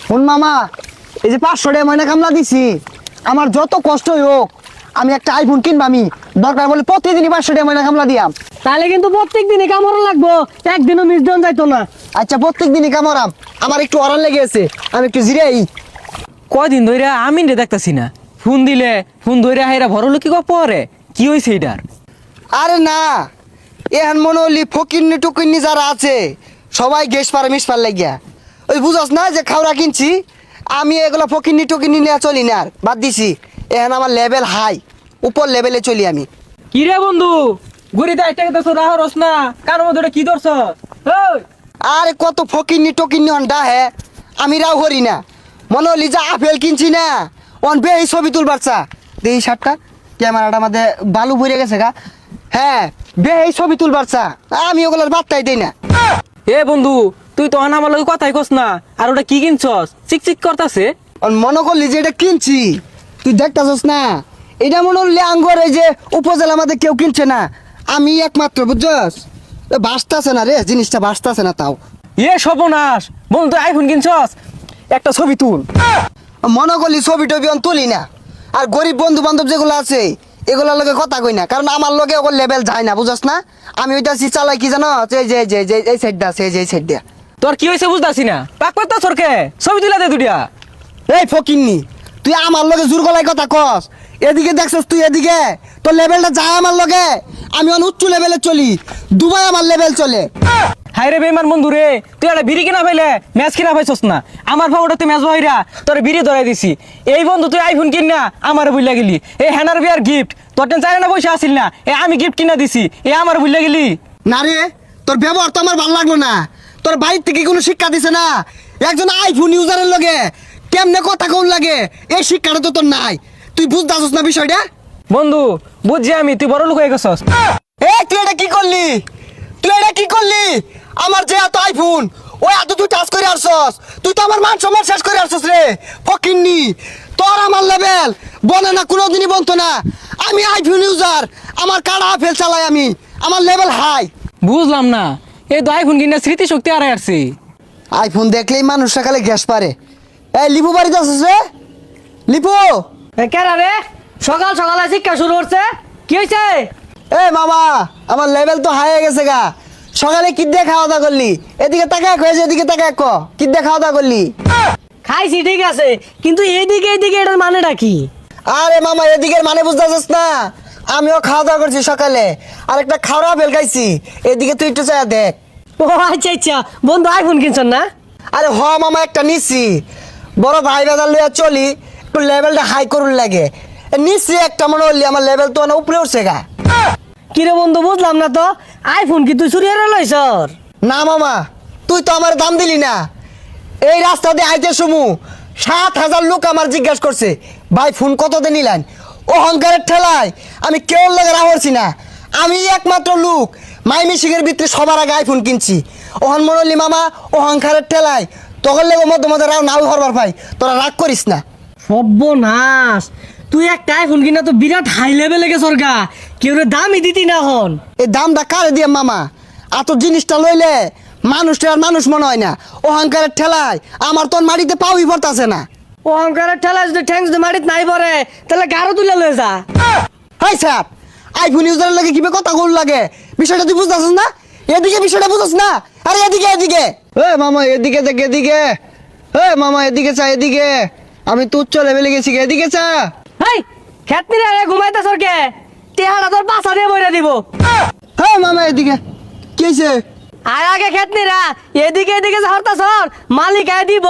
শোন মামা, এই যে 500 টাকা ময়না কামলা দিছি, আমার যত কষ্টই হোক আমি একটা আইফোন কিনবো। আমি দরকার বলে প্রতিদিনই 500 টাকা ময়না কামলা দিয়াম। তাহলে কিন্তু প্রত্যেক দিনই কামড় লাগবো, একদিনও মিস দেন যাইতো না। আচ্ছা প্রত্যেক দিনই কামড়াম, আমার একটু অরান লেগে আছে, আমি একটু জিরাই। কয়দিন ধরে আমি রে দেখতাছি না, ফোন দিলে ফোন ধরে হাইরা ভরলো কি পরে কি হয়েছে এটার? আরে না, এখন মনে হলি ফকিন্নি টুকিন্নি যারা আছে সবাই গ্যাস পারে মিস পার লাগিয়া। ওই বুঝস না যে খাওয়া কিনছি, আমি এগুলো ফকিন্নি টুকিন্নি নিয়ে চলি না, আর বাদ দিছি। এখন আমার লেভেল হাই, উপর লেভেলে চলি আমি। কি রে বন্ধু, ঘুরিতে একটা কথা রাহরস না, কার মধ্যে কি ধরছ? আরে কত ফকিন্নি টকিন্নি হন্ডা হে, আমি রাও করি না। মনে হলি যে আপেল কিনছি না, অন বে এই ছবি তুলবার চা এই শার্টটা ক্যামেরাটা আমাদের বালু ভরে গেছে গা। হ্যাঁ বে এই ছবি তুলবার চা, আমি ওগুলোর বার্তাই দেই না। এ বন্ধু, তুই তো আমার লগে কথাই কস না, আর ওটা কি কিনছস? চিকচিক করতাছে। মনে করলি যে এটা কিনছি, তুই দেখতাছস না? এটা মনে হলি আঙ্গর এই যে উপজেলা আমাদের কেউ কিনছে না, আমি একমাত্র, বুঝছস? বাসতাছে না রে, জিনিসটা বাসতাছে না। তাও এ সর্বনাশ, বন্ধু তুই আইফোন কিনছস, একটা ছবি তুল। মনে করলি ছবি টবি অন তুলি না। আর গরিব বন্ধু বান্ধব যেগুলো আছে এগুলোর লগে কথা কই না, কারণ আমার লগে ওগুলো লেভেল যায় না, বুঝছস না? আমি ওইটা চালাই কি জানো, এই যে যে যে এই সাইডটা আছে, এই যে এই সাইডটা। তোর কি হয়েছে বুঝতাছি না, পাক পাত্তা সরকে ছবি তুলে দে দুটিয়া। এই ফকিন্নি, তুই আমার লগে জোর গলায় কথা কস। এদিকে দেখছস তুই, এদিকে তোর লেভেলটা যায় আমার লগে। আমি অন উচ্চ লেভেলে চলি, দুবাই আমার লেভেল চলে। হাই রে বেমান বন্ধু রে, তুই একটা বিড়ি কিনা পাইলে ম্যাচ কিনা পাইছস না। আমার ফাউডাতে ম্যাচ বইরা তোর বিড়ি ধরাই দিছি। এই বন্ধু তুই আইফোন কিন না আমার বুঝলা গেলি। এই হ্যানার বিয়ার গিফট তোর টেন চাই না পয়সা আসিল না, এ আমি গিফট কিনা দিছি, এ আমার বুঝলা গেলি। না রে, তোর ব্যবহার তো আমার ভালো লাগলো না। তোর বাড়ির থেকে কোনো শিক্ষা দিছে না, একজন আইফোন ইউজারের লগে কেমনে কথা কোন লাগে, এই শিক্ষাটা তো তোর নাই। তুই বুঝতে আসছ না বিষয়টা? বন্ধু বুঝছি আমি, তুই বড় লোক হয়ে গেছস। এ তুই এটা কি করলি? তুই এটা কি করলি? আমার যে এত আইফোন, ওই এত তুই টাচ করে আসছস, তুই তো আমার মান সম্মান শেষ করে আসছস রে ফকিন্নি। তোর আমার লেভেল বলে না, কোনোদিনই বলতো না। আমি আইফোন ইউজার, আমার কাড়া আপেল চালাই আমি, আমার লেভেল হাই। বুঝলাম না, এই তো আইফোন কিনা স্মৃতিশক্তি হারাই আসছি। আইফোন দেখলেই মানুষ সকালে গ্যাস পারে। এই লিপু বাড়িতে আসছিস রে? লিপু, কেরা রে, সকাল সকালে শিক্ষা শুরু করছে, কি হয়েছে? এ মামা, আমার লেভেল তো হাই হয়ে গেছে গা। সকালে কি দিয়ে খাওয়া দাওয়া করলি? এদিকে তাকায় কয়েছে, এদিকে তাকায় ক, কি দিয়ে খাওয়া দাওয়া করলি? খাইছি ঠিক আছে, কিন্তু এইদিকে এইদিকে এটার মানেটা কি? আরে মামা, এদিকের মানে বুঝতে পারছিস না? আমিও খাওয়া দাওয়া করছি সকালে, আর একটা খাওয়া বেল খাইছি। এদিকে তুই একটু চাই দেখ। ও আচ্ছা আচ্ছা, বন্ধু আইফোন কিনছেন না? আরে হ মামা, একটা নিচ্ছি, বড় ভাই বেদার লইয়া চলি, একটু লেভেলটা হাই করুন লাগে। নিচ্ছি একটা, মনে হলি আমার লেভেল তো উপরে উঠছে গা। কিরে বন্ধু, বুঝলাম না তো, আইফোন কি তুই চুরি হারা লইছর? না মামা, তুই তো আমার দাম দিলি না। এই রাস্তা দিয়ে আইতে সমু 7,000 লোক আমার জিজ্ঞাসা করছে, ভাই ফোন কত দিয়ে নিলেন? অহংকারের ঠেলায় আমি কেউ লাগে রাহরছি না। আমি একমাত্র লোক মাইমিসিংয়ের ভিতরে সবার আগে আইফোন কিনছি। ওহন মনলি মামা, অহংকারের ঠেলায় তখন লেগে মধ্যে মধ্যে রাও নাও হরবার ভাই, তোরা রাগ করিস না। সর্বনাশ, তুই একটা আইফোন কিনা তো বিরাট হাই লেভেলে গেছর গা, কেউ দামই দিতি না হন। এই দামটা কারে দিয়ে মামা? এত জিনিসটা লইলে মানুষটা আর মানুষ মনে হয় না। অহংকারের ঠেলায় আমার তোর মাটিতে পাউই পড়তাছে না। অহংকারের ঠেলা যদি ঠ্যাংস যদি মাটিত নাই পড়ে, তাহলে গারো তুলে লয়ে যা। হাই স্যার, আইফোন ইউজারের লাগে কিভাবে কথা বল লাগে, বিষয়টা তুই বুঝতেছিস না? এদিকে বিষয়টা বুঝছ না? আরে এদিকে এদিকে, এ মামা এদিকে দেখ, এদিকে। এ মামা এদিকে চা, এদিকে। আমি তো উচ্চ লেভেলে গেছি, এদিকে চা। হেই, খেতনি রে ঘুমাইতে সরকে, টেহারা তোর পাশা দিয়ে বইরা দিব। হ্যাঁ মামা এদিকে, কি হয়েছে? আর আগে খেতনি রা, এদিকে এদিকে যে হরতা সর, মালিক আয় দিব।